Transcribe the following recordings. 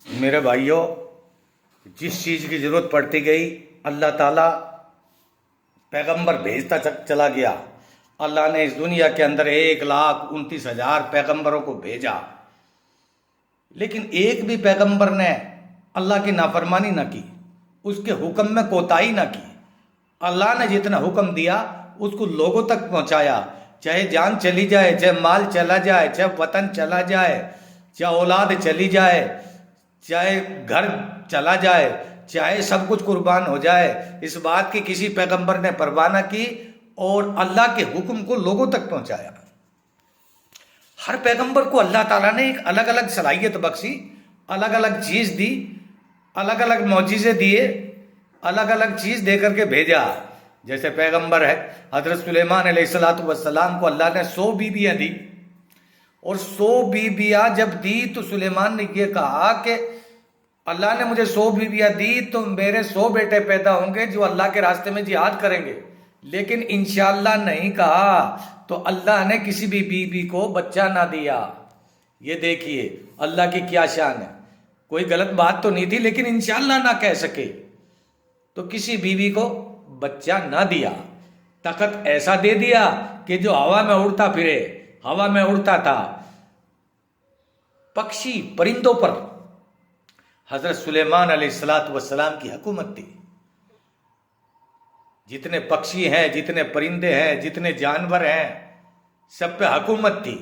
मेरे भाइयों, जिस चीज़ की ज़रूरत पड़ती गई अल्लाह ताला पैगंबर भेजता चला गया। अल्लाह ने इस दुनिया के अंदर 1,29,000 पैगंबरों को भेजा, लेकिन एक भी पैगंबर ने अल्लाह की नाफरमानी ना की, उसके हुक्म में कोताही ना की। अल्लाह ने जितना हुक्म दिया उसको लोगों तक पहुंचाया, चाहे जान चली जाए, चाहे माल चला जाए, चाहे वतन चला जाए, चाहे औलाद चली जाए, चाहे घर चला जाए, चाहे सब कुछ कुर्बान हो जाए, इस बात की किसी पैगंबर ने परवाह न की और अल्लाह के हुक्म को लोगों तक पहुंचाया। हर पैगंबर को अल्लाह ताला ने एक अलग अलग सलाहियत बख्शी, अलग अलग चीज दी, अलग अलग मौजिज़े दिए, अलग अलग चीज दे करके भेजा। जैसे पैगंबर है हजरत सुलेमान अलैहिस्सलाम को अल्लाह ने 100 बीबियां दी, और 100 बीबियां जब दी तो सुलेमान ने यह कहा कि अल्लाह ने मुझे 100 बीबियां दी तो मेरे 100 बेटे पैदा होंगे जो अल्लाह के रास्ते में जिहाद करेंगे, लेकिन इंशाअल्लाह नहीं कहा तो अल्लाह ने किसी भी बीबी को बच्चा ना दिया। ये देखिए अल्लाह की क्या शान है। कोई गलत बात तो नहीं थी, लेकिन इंशाअल्लाह ना कह सके तो किसी बीवी को बच्चा ना दिया। तखत ऐसा दे दिया कि जो हवा में उड़ता फिरे, हवा में उड़ता था। पक्षी परिंदों पर हजरत सुलेमान अलैहिस्सलाम की हुकूमत थी। जितने पक्षी हैं, जितने परिंदे हैं, जितने जानवर हैं, सब पे हुकूमत थी।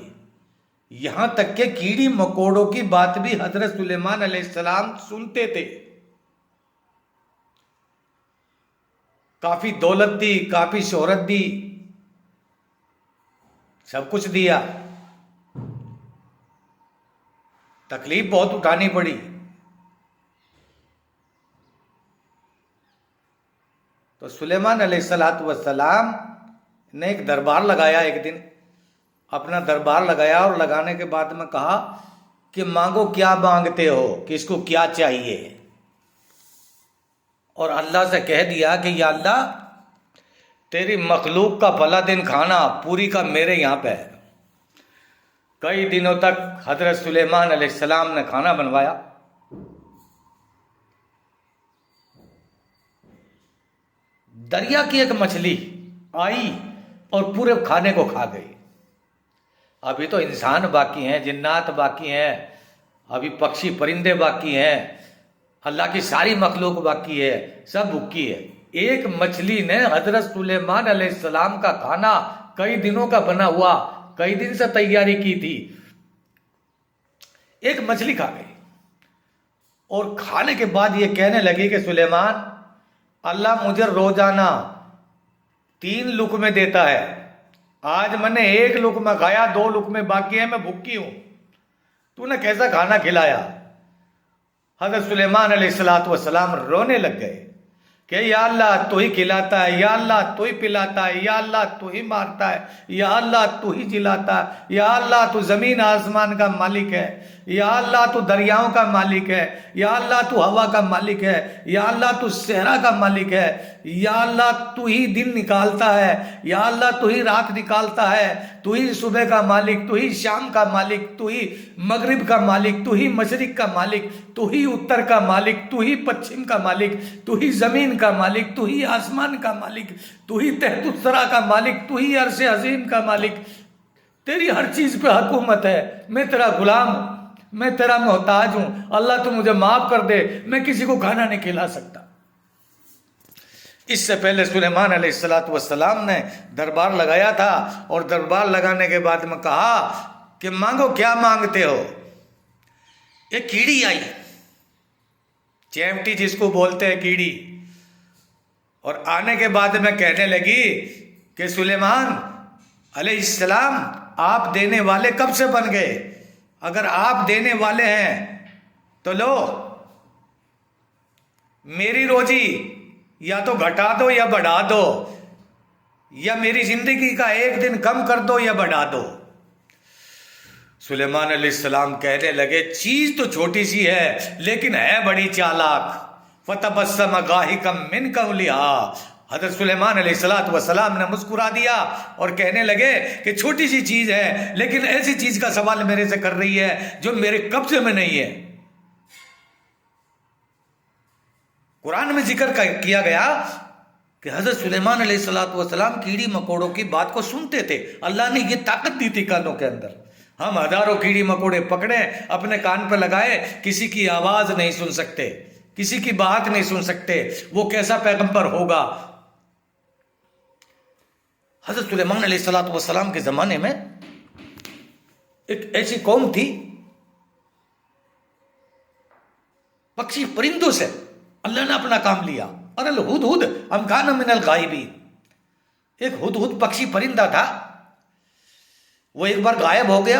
यहां तक के कीड़ी मकोड़ों की बात भी हजरत सुलेमान अलैहिस्सलाम सुनते थे। काफी दौलत दी, काफी शोहरत दी, सब कुछ दिया, तकलीफ बहुत उठानी पड़ी। तो सुलेमान अलैहिस्सलाम ने एक दरबार लगाया। एक दिन अपना दरबार लगाया और लगाने के बाद में कहा कि मांगो, क्या मांगते हो, किसको क्या चाहिए। और अल्लाह से कह दिया कि या अल्लाह, तेरी मखलूक का भला दिन खाना पूरी का मेरे यहां पे है। कई दिनों तक हजरत सुलेमान अलैहिस्सलाम ने खाना बनवाया। दरिया की एक मछली आई और पूरे खाने को खा गई। अभी तो इंसान बाकी हैं, जिन्नात बाकी हैं, अभी पक्षी परिंदे बाकी हैं, अल्लाह की सारी मखलूक बाकी है, सब भूखी है। एक मछली ने हजरत सुलेमान अलैहिस्सलाम का खाना कई दिनों का बना हुआ, कई दिन से तैयारी की थी, एक मछली खा गई। और खाने के बाद ये कहने लगी कि सुलेमान, अल्लाह मुझे रोजाना 3 लुकमे देता है, आज मैंने 1 लुकमा खाया, 2 लुकमे बाकी है, मैं भूखी हूं, तूने कैसा खाना खिलाया। हजरत सुलेमान अलैहिस्सलाम रोने लग गए कि या अल्लाह तू ही खिलाता है, या अल्लाह तू ही पिलाता है, या अल्लाह तू ही मारता है, या अल्लाह तू ही जिलाता है, या अल्लाह तू जमीन आसमान का मालिक है, या अल्लाह तू दरियाओं का मालिक है, या अल्लाह तू हवा का मालिक है, या अल्लाह तू सहरा का मालिक है, या अल्लाह तू ही दिन निकालता है, या अल्लाह तू ही रात निकालता है, तू ही सुबह का मालिक, तू ही शाम का मालिक, तू ही मगरिब का मालिक, तू ही मशरिक का मालिक, तू ही उत्तर का मालिक, तू ही पश्चिम का मालिक, तू ही जमीन का मालिक, तू ही आसमान का मालिक, तू ही तहतुस्सरा का मालिक, तू ही अर्श अजीम का मालिक। तेरी हर चीज पे हुकूमत है, मैं तेरा गुलाम हूं, मैं तेरा मोहताज हूं। अल्लाह तू मुझे माफ कर दे, मैं किसी को खाना नहीं खिला सकता। इससे पहले सुलेमान अलैहिस्सलाम ने दरबार लगाया था, और दरबार लगाने के बाद में कहा कि मांगो, क्या मांगते हो। एक कीड़ी आई, चैमटी जिसको बोलते हैं कीड़ी, और आने के बाद में कहने लगी कि सुलेमान अलैहिस्सलाम, आप देने वाले कब से बन गए, अगर आप देने वाले हैं तो लो, मेरी रोजी या तो घटा दो या बढ़ा दो, या मेरी जिंदगी का 1 दिन कम कर दो या बढ़ा दो। सुलेमान अलैहिस्सलाम कहने लगे, चीज तो छोटी सी है लेकिन है बड़ी चालाक। फतबस्सम गाहिकम मिन कौलिहा, हजरत सुलेमान अलैहिस्सलाम ने मुस्कुरा दिया और कहने लगे कि छोटी सी चीज है, लेकिन ऐसी चीज का सवाल मेरे से कर रही है जो मेरे कब्जे में नहीं है। कुरान में जिक्र किया गया कि हजरत सुलेमान अलैहिस्सलाम कीड़ी मकोड़ों की बात को सुनते थे। अल्लाह ने ये ताकत दी थी कानों के अंदर। हम हजारों कीड़ी मकोड़े पकड़े, अपने कान पे लगाए, किसी की आवाज नहीं सुन सकते, किसी की बात नहीं सुन सकते। वो कैसा पैगंबर होगा। हजरत सुलेमान अलैहिस्सलाम के जमाने में एक ऐसी कौम थी, पक्षी परिंदों से अल्लाह ने अपना काम लिया। अरल हुदहुद अम कान मिनल गायबीन। एक हुदहुद पक्षी परिंदा था, वो एक बार गायब हो गया।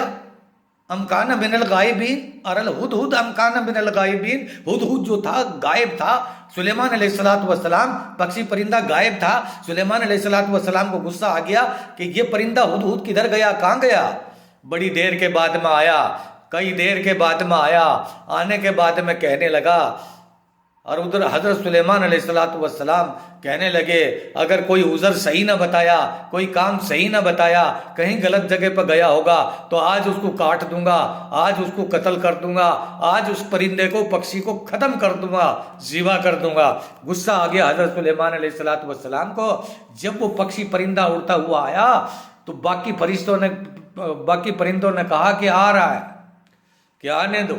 अम कान मिनल गायबीन, अरल हुदहुद अम कान मिनल गायबीन। हुदहुद जो था गायब था। सुलेमान अलैहिस्सलाम पक्षी परिंदा गायब था। सुलेमान अलैहिस्सलाम को गुस्सा आ गया कि ये परिंदा हुदहुद किधर गया, कहाँ गया। बड़ी देर के बाद में आया, कई देर के बाद में आया। आने के बाद में कहने लगा, और उधर हजरत सुलेमान अलैहिस्सलाम कहने लगे, अगर कोई उज़र सही ना बताया, कोई काम सही ना बताया, कहीं गलत जगह पर गया होगा तो आज उसको काट दूंगा, आज उसको कत्ल कर दूंगा, आज उस परिंदे को, पक्षी को खत्म कर दूंगा, ज़िबा कर दूंगा। गुस्सा आ गया हजरत सुलेमान अलैहिस्सलाम को। जब वो पक्षी परिंदा उड़ता हुआ आया तो बाकी परिंदों ने कहा कि आ रहा है, कि आने दो।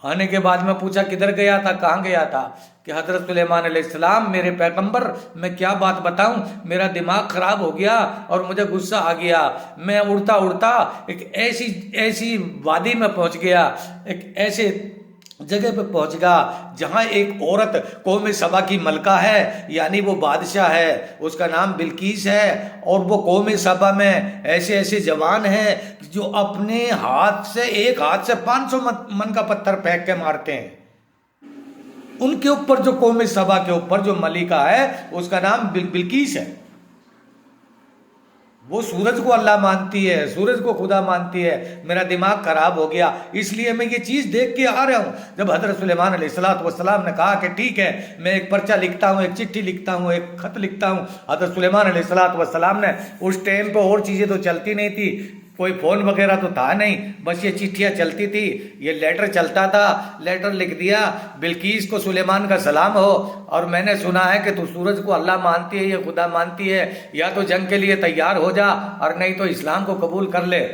आने के बाद में पूछा किधर गया था, कहाँ गया था। कि हजरत सुलेमान अलैहिस्सलाम मेरे पैगंबर, मैं क्या बात बताऊं, मेरा दिमाग खराब हो गया और मुझे गुस्सा आ गया। मैं उड़ता उड़ता एक ऐसी वादी में पहुंच गया, एक ऐसे जगह पे पहुंच गया जहां एक औरत कौम सबा की मलका है, यानी वो बादशाह है, उसका नाम बिल्कीस है। और वो कौम सबा में ऐसे ऐसे जवान हैं जो अपने हाथ से, एक हाथ से 500 मन का पत्थर फेंक के मारते हैं। उनके ऊपर, जो कौम सबा के ऊपर जो मलिका है, उसका नाम बिल्कीस है। वो सूरज को अल्लाह मानती है, सूरज को खुदा मानती है। मेरा दिमाग खराब हो गया, इसलिए मैं ये चीज़ देख के आ रहा हूँ। जब हजरत सुलेमान अलैहिस्सलाम ने कहा कि ठीक है, मैं एक पर्चा लिखता हूँ, एक चिट्ठी लिखता हूँ, एक खत लिखता हूँ। हजरत सुलेमान अलैहिस्सलाम ने, उस टाइम पे और चीज़ें तो चलती नहीं थी, कोई फ़ोन वगैरह तो था नहीं, बस ये चिट्ठियाँ चलती थी, ये लेटर चलता था। लेटर लिख दिया, बिल्कीस को सुलेमान का सलाम हो, और मैंने सुना है कि तू सूरज को अल्लाह मानती है, ये खुदा मानती है, या तो जंग के लिए तैयार हो जा और नहीं तो इस्लाम को कबूल कर ले।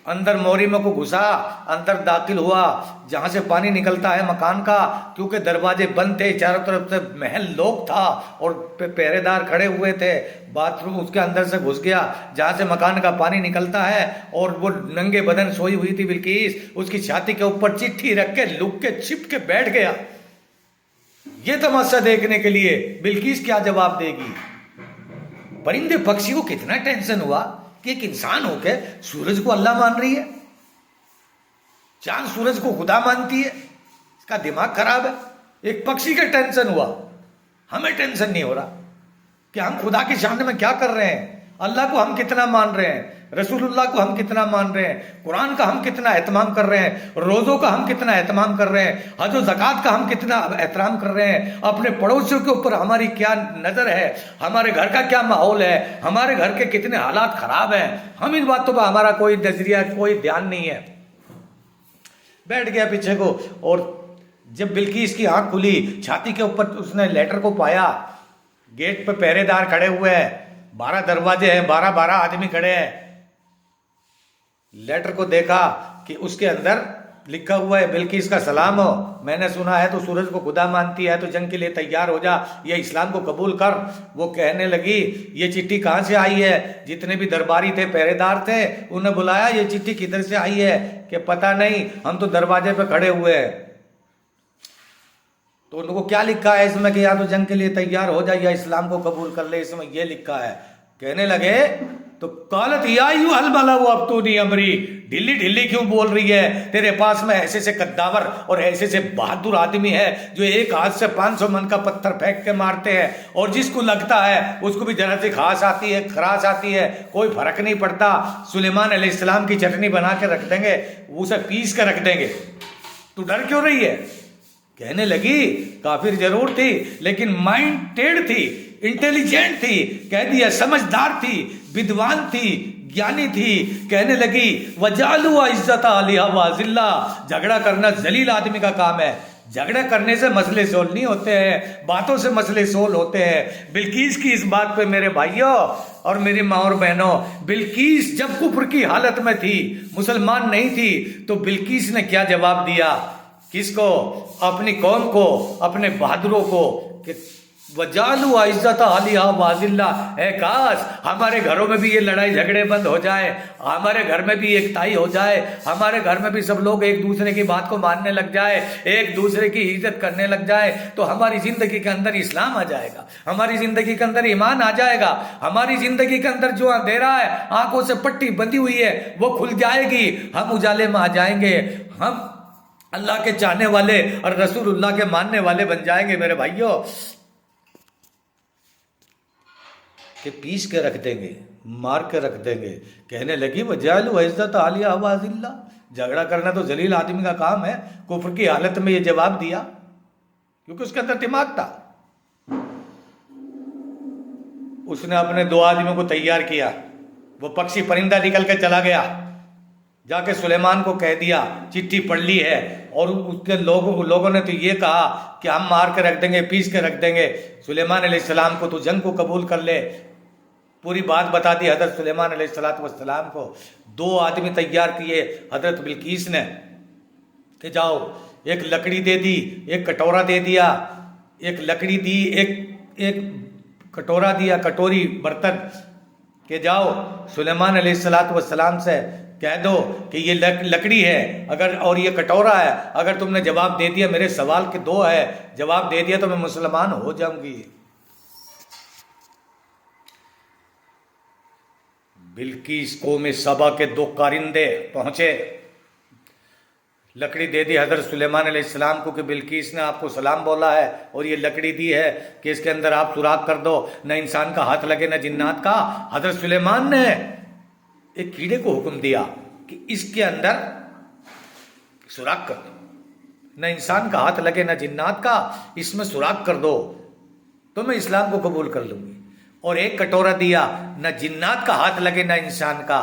अंदर मोरी में को घुसा, अंदर दाखिल हुआ, जहाँ से पानी निकलता है मकान का, क्योंकि दरवाजे बंद थे, चारों तरफ से महल लोग था और पहरेदार खड़े हुए थे। बाथरूम उसके अंदर से घुस गया जहाँ से मकान का पानी निकलता है, और वो नंगे बदन सोई हुई थी बिल्कीस, उसकी छाती के ऊपर चिट्ठी रख के लुक के छिप के बैठ गया, ये तमाशा देखने के लिए बिल्कीस क्या जवाब देगी। परिंदे पक्षी को कितना टेंशन हुआ कि एक इंसान होके सूरज को अल्लाह मान रही है, चांद सूरज को खुदा मानती है, इसका दिमाग खराब है। एक पक्षी का टेंशन हुआ, हमें टेंशन नहीं हो रहा कि हम खुदा के सामने में क्या कर रहे हैं, अल्लाह को हम कितना मान रहे हैं, रसूलुल्लाह को हम कितना मान रहे हैं, कुरान का हम कितना एहतमाम कर रहे हैं, रोज़ों का हम कितना एहतमाम कर रहे हैं, हज और ज़कात का हम कितना एहतराम कर रहे हैं, अपने पड़ोसियों के ऊपर हमारी क्या नज़र है, हमारे घर का क्या माहौल है, हमारे घर के कितने हालात ख़राब हैं। हम इन बातों पर हमारा कोई नजरिया, कोई ध्यान नहीं है। बैठ गया पीछे को, और जब बिल्कीस की आंख खुली, छाती के ऊपर उसने लेटर को पाया। गेट पे पहरेदार खड़े हुए हैं, 12 दरवाजे हैं, 12 आदमी खड़े हैं। लेटर को देखा कि उसके अंदर लिखा हुआ है, बिल्कीस का सलाम हो, मैंने सुना है तो सूरज को खुदा मानती है, तो जंग के लिए तैयार हो जा, ये इस्लाम को कबूल कर। वो कहने लगी, ये चिट्ठी कहाँ से आई है। जितने भी दरबारी थे, पहरेदार थे, उन्हें बुलाया, ये चिट्ठी किधर से आई है। कि पता नहीं, हम तो दरवाजे पे खड़े हुए हैं। तो उनको क्या लिखा है इसमें कि या तो जंग के लिए तैयार हो जाए या इस्लाम को कबूल कर ले, इसमें ये लिखा है। कहने लगे तो कालत या यू अलमला वो अब तो नहीं अमरी, ढिल्ली ढिल्ली क्यों बोल रही है, तेरे पास में ऐसे से कद्दावर और ऐसे से बहादुर आदमी है जो एक हाथ से 500 मन का पत्थर फेंक के मारते हैं, और जिसको लगता है उसको भी जरा सी खास आती है, खराश आती है, कोई फर्क नहीं पड़ता। सुलेमान अलैहिस्सलाम की चटनी बना के रख देंगे, उसे पीस के रख देंगे, तू डर क्यों रही है। कहने लगी काफिर जरूर थी, लेकिन माइंड टेढ़ थी, इंटेलिजेंट थी, कह दिया समझदार थी, विद्वान थी, ज्ञानी थी। कहने लगी वजालुआ इज्जत अलिया वाजिल्ला, झगड़ा करना जलील आदमी का काम है। झगड़ा करने से मसले सोल्व नहीं होते हैं, बातों से मसले सोल्व होते हैं। बिल्किस की इस बात पे मेरे भाइयों और मेरी माँ और बहनों, बिल्किस जब कुफ्र की हालत में थी, मुसलमान नहीं थी, तो बिल्किस ने क्या जवाब दिया? किसको? अपनी कौम को, अपने बहादुरों को, कि वजालू इज्जत आलिया वाजिल्ला, है काश हमारे घरों में भी ये लड़ाई झगड़े बंद हो जाए, हमारे घर में भी एकताई हो जाए, हमारे घर में भी सब लोग एक दूसरे की बात को मानने लग जाए, एक दूसरे की इज्जत करने लग जाए, तो हमारी जिंदगी के अंदर इस्लाम आ जाएगा, हमारी जिंदगी के अंदर ईमान आ जाएगा, हमारी जिंदगी के अंदर जो अंधेरा है, आंखों से पट्टी बंधी हुई है, वो खुल जाएगी, हम उजाले में आ जाएंगे, हम अल्लाह के चाहने वाले और रसूलुल्लाह के मानने वाले बन जाएंगे मेरे भाइयों। कि पीस के रख देंगे, मार के रख देंगे। कहने लगी वजालू इज्जत आलिया वाजिल्ला, झगड़ा करना तो जलील आदमी का काम है। कुफ्र की हालत में ये जवाब दिया क्योंकि उसके अंदर दिमाग था। उसने अपने 2 आदमियों को तैयार किया, वो पक्षी परिंदा निकल के चला गया, जाके सुलेमान को कह दिया चिट्ठी पढ़ ली है, और उसके लोगों ने तो ये कहा कि हम मार के रख देंगे, पीस के रख देंगे सुलेमान अलैहिस्सलाम को, तो जंग को कबूल कर ले। पूरी बात बता दी हजरत सुलेमान अलैहिस्सलाम को। 2 आदमी तैयार किए हजरत बिल्किस ने कि जाओ, एक लकड़ी दे दी, एक कटोरा दे दिया, एक लकड़ी दी, एक कटोरा दिया, कटोरी बर्तन, के जाओ सुलेमान अलैहिस्सलाम से कह दो कि ये लकड़ी है अगर, और ये कटोरा है, अगर तुमने जवाब दे दिया, मेरे सवाल के 2 है, जवाब दे दिया तो मैं मुसलमान हो जाऊंगी। बिल्किस कौम सबा के 2 कारिंदे पहुंचे, लकड़ी दे दी हजरत सुलेमान अलैहिस्सलाम को कि बिल्किस ने आपको सलाम बोला है और ये लकड़ी दी है कि इसके अंदर आप सुराख कर दो, न इंसान का हाथ लगे न जिन्नात का। हजरत सुलेमान ने एक कीड़े को हुक्म दिया कि इसके अंदर सुराख कर दो, न इंसान का हाथ लगे न जिन्नात का, इसमें सुराख कर दो तो मैं इस्लाम को कबूल कर लूंगी। और एक कटोरा दिया, न जिन्नात का हाथ लगे न इंसान का,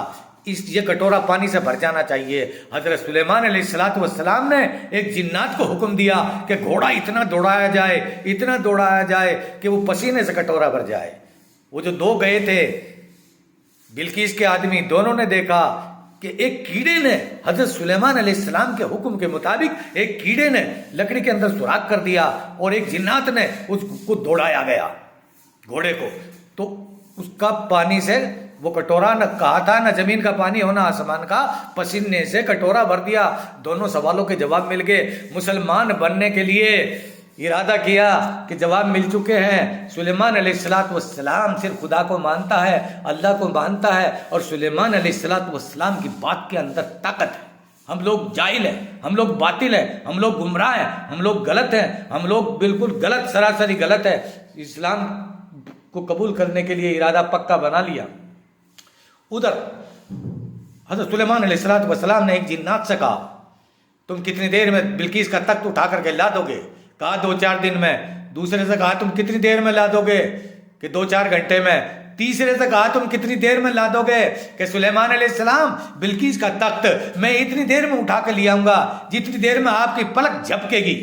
ये कटोरा पानी से भर जाना चाहिए। हजरत सुलेमान अलैहिस्सलाम ने एक जिन्नात को हुक्म दिया कि घोड़ा इतना दौड़ाया जाए, इतना दौड़ाया जाए कि वो पसीने से कटोरा भर जाए। वो जो 2 गए थे बिल्किस के आदमी, दोनों ने देखा कि एक कीड़े ने हजरत सुलेमान अलैहिस्सलाम के हुक्म के मुताबिक एक कीड़े ने लकड़ी के अंदर सुराख कर दिया और एक जिन्नात ने उसको दौड़ाया गया घोड़े को, तो उसका पानी से वो कटोरा, न कहा था न जमीन का पानी होना आसमान का, पसीने से कटोरा भर दिया। दोनों सवालों के जवाब मिल गए। मुसलमान बनने के लिए इरादा किया कि जवाब मिल चुके हैं। सुलेमान अलैहिस्सलाम सिर्फ खुदा को मानता है, अल्लाह को मानता है, और सुलेमान अलैहिस्सलाम की बात के अंदर ताकत है। हम लोग जाहिल हैं, हम लोग बातिल हैं, हम लोग गुमराह हैं, हम लोग गलत हैं, हम लोग बिल्कुल गलत, सरासरी गलत है। इस्लाम को कबूल करने के लिए इरादा पक्का बना लिया। उधर हज़रत सुलेमान अलैहिस्सलाम ने एक जिन्नात से कहा, तुम कितनी देर में बिल्किस का तख्त उठा करके ला दोगे? कहा 2-4 दिन में। दूसरे से कहा तुम कितनी देर में ला दोगे? कि 2-4 घंटे में। तीसरे से कहा तुम कितनी देर में ला दोगे? कि सुलेमान अलैहिस्सलाम बिल्किस का तख्त मैं इतनी देर में उठा कर ले आऊंगा जितनी देर में आपकी पलक झपकेगी।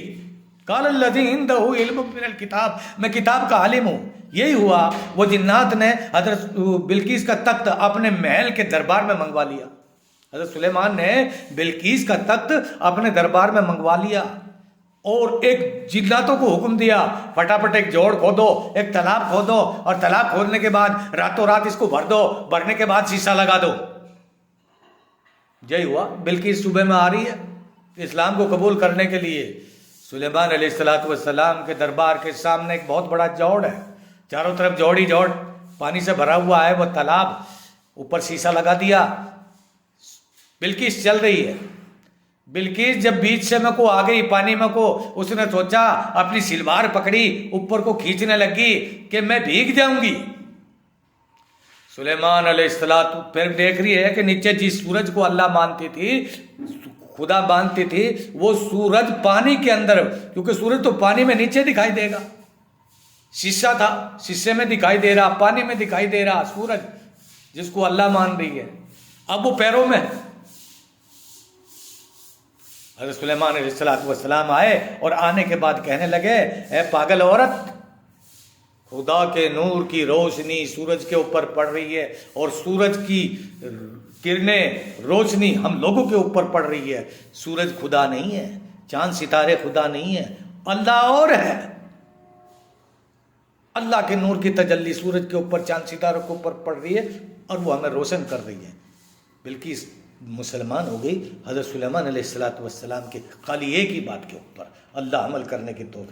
कालल्लज़ी इंदहु इल्मुम मिनल किताब, मैं किताब का आलिम हूँ। यही हुआ, वो जिन्नात ने हजरत बिल्किस का तख्त अपने महल के दरबार में मंगवा लिया। हजरत सुलेमान ने बिल्किस का तख्त अपने दरबार में मंगवा लिया और एक जिन्नातों को हुक्म दिया, फटाफट एक जोड़ खोदो, एक तालाब खोदो, और तालाब खोदने के बाद रातों रात इसको भर दो, भरने के बाद शीशा लगा दो। यही हुआ। बिल्किस सुबह में आ रही है इस्लाम को कबूल करने के लिए। सुलेमान अलैहिस्सलाम के दरबार के सामने एक बहुत बड़ा जोड़ है, चारों तरफ जोड़ ही जोड़, पानी से भरा हुआ है वो तालाब, ऊपर शीशा लगा दिया। बिल्किस चल रही है। बिल्किस जब बीच से में को आ गई पानी में को, उसने सोचा, अपनी सिलवार पकड़ी, ऊपर को खींचने लगी कि मैं भीग जाऊंगी। सुलेमान अलैहिस्सलाम फिर देख रही है कि नीचे जिस सूरज को अल्लाह मानती थी, खुदा मानती थी, वो सूरज पानी के अंदर, क्योंकि सूरज तो पानी में नीचे दिखाई देगा, शीशा था, शीशे में दिखाई दे रहा, पानी में दिखाई दे रहा सूरज जिसको अल्लाह मान रही है, अब वो पैरों में। हज़रत सुलेमान अलैहिस्सलाम आए और आने के बाद कहने लगे, ए पागल औरत, खुदा के नूर की रोशनी सूरज के ऊपर पड़ रही है और सूरज की किरणें रोशनी हम लोगों के ऊपर पड़ रही है। सूरज खुदा नहीं है, चांद सितारे खुदा नहीं है, अल्लाह और है। अल्लाह के नूर की तजल्ली सूरज के ऊपर, चांद सितारों के ऊपर पड़ रही है और वो हमें रोशन कर रही है। बिल्किस मुसलमान हो गई हज़रत सुलेमान अलैहिस्सलाम के खाली एक ही बात के ऊपर। अल्लाह अमल करने की तौफीक